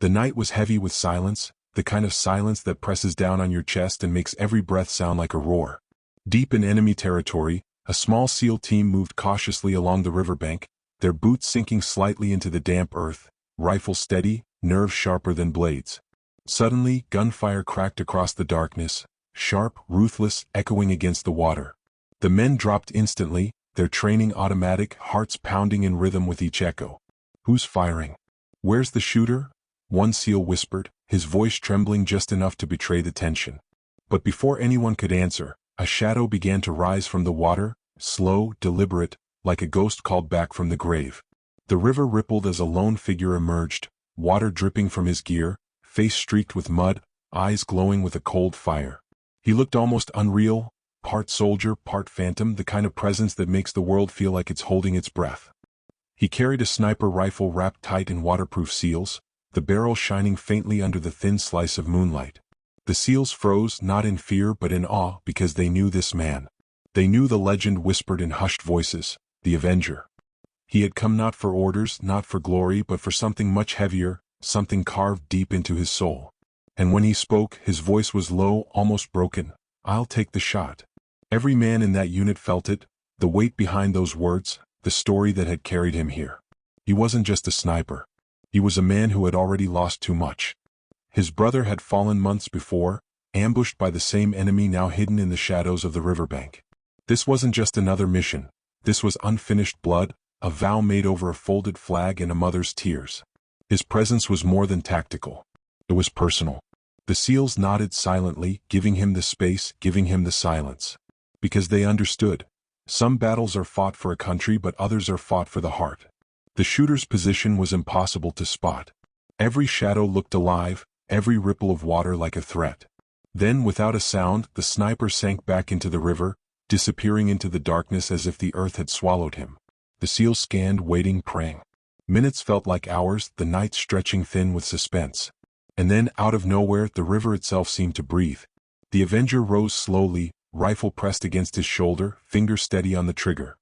The night was heavy with silence, the kind of silence that presses down on your chest and makes every breath sound like a roar. Deep in enemy territory, a small SEAL team moved cautiously along the riverbank, their boots sinking slightly into the damp earth, rifle steady, nerves sharper than blades. Suddenly, gunfire cracked across the darkness, sharp, ruthless, echoing against the water. The men dropped instantly, their training automatic, hearts pounding in rhythm with each echo. "Who's firing? Where's the shooter?" one SEAL whispered, his voice trembling just enough to betray the tension. But before anyone could answer, a shadow began to rise from the water, slow, deliberate, like a ghost called back from the grave. The river rippled as a lone figure emerged, water dripping from his gear, face streaked with mud, eyes glowing with a cold fire. He looked almost unreal, part soldier, part phantom, the kind of presence that makes the world feel like it's holding its breath. He carried a sniper rifle wrapped tight in waterproof seals, the barrel shining faintly under the thin slice of moonlight. The SEALs froze, not in fear but in awe, because they knew this man. They knew the legend whispered in hushed voices, the Avenger. He had come not for orders, not for glory, but for something much heavier, something carved deep into his soul. And when he spoke, his voice was low, almost broken. "I'll take the shot." Every man in that unit felt it, the weight behind those words, the story that had carried him here. He wasn't just a sniper. He was a man who had already lost too much. His brother had fallen months before, ambushed by the same enemy now hidden in the shadows of the riverbank. This wasn't just another mission. This was unfinished blood, a vow made over a folded flag and a mother's tears. His presence was more than tactical. It was personal. The SEALs nodded silently, giving him the space, giving him the silence. Because they understood. Some battles are fought for a country, but others are fought for the heart. The shooter's position was impossible to spot. Every shadow looked alive, every ripple of water like a threat. Then, without a sound, the sniper sank back into the river, disappearing into the darkness as if the earth had swallowed him. The SEALs scanned, waiting, praying. Minutes felt like hours, the night stretching thin with suspense. And then, out of nowhere, the river itself seemed to breathe. The Avenger rose slowly, rifle pressed against his shoulder, finger steady on the trigger.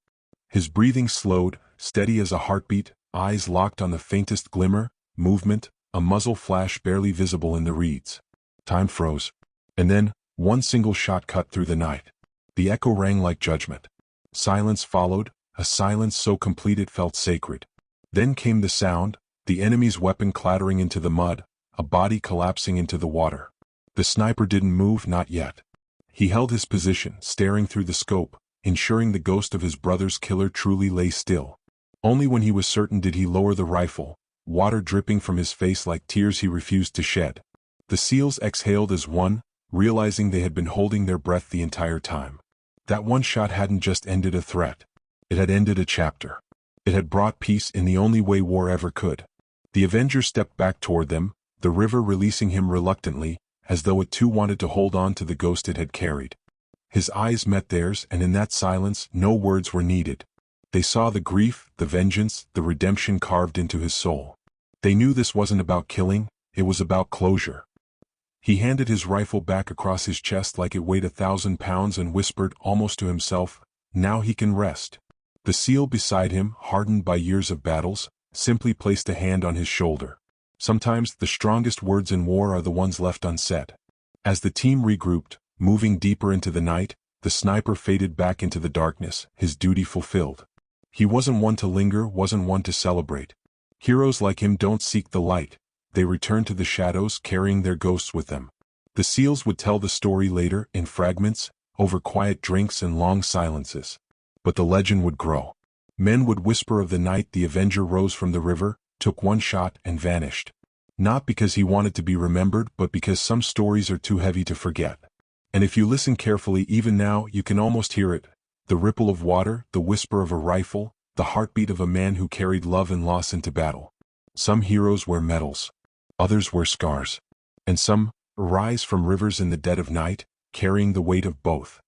His breathing slowed, steady as a heartbeat, eyes locked on the faintest glimmer, movement, a muzzle flash barely visible in the reeds. Time froze. And then, one single shot cut through the night. The echo rang like judgment. Silence followed, a silence so complete it felt sacred. Then came the sound, the enemy's weapon clattering into the mud, a body collapsing into the water. The sniper didn't move, not yet. He held his position, staring through the scope, ensuring the ghost of his brother's killer truly lay still. Only when he was certain did he lower the rifle, water dripping from his face like tears he refused to shed. The SEALs exhaled as one, realizing they had been holding their breath the entire time. That one shot hadn't just ended a threat. It had ended a chapter. It had brought peace in the only way war ever could. The Avenger stepped back toward them, the river releasing him reluctantly, as though it too wanted to hold on to the ghost it had carried. His eyes met theirs, and in that silence, no words were needed. They saw the grief, the vengeance, the redemption carved into his soul. They knew this wasn't about killing, it was about closure. He handed his rifle back across his chest like it weighed 1,000 pounds and whispered, almost to himself, "Now he can rest." The SEAL beside him, hardened by years of battles, simply placed a hand on his shoulder. Sometimes the strongest words in war are the ones left unsaid. As the team regrouped, moving deeper into the night, the sniper faded back into the darkness, his duty fulfilled. He wasn't one to linger, wasn't one to celebrate. Heroes like him don't seek the light. They return to the shadows, carrying their ghosts with them. The SEALs would tell the story later, in fragments, over quiet drinks and long silences. But the legend would grow. Men would whisper of the night the Avenger rose from the river, took one shot, and vanished. Not because he wanted to be remembered, but because some stories are too heavy to forget. And if you listen carefully even now, you can almost hear it. The ripple of water, the whisper of a rifle, the heartbeat of a man who carried love and loss into battle. Some heroes wear medals. Others wear scars. And some rise from rivers in the dead of night, carrying the weight of both.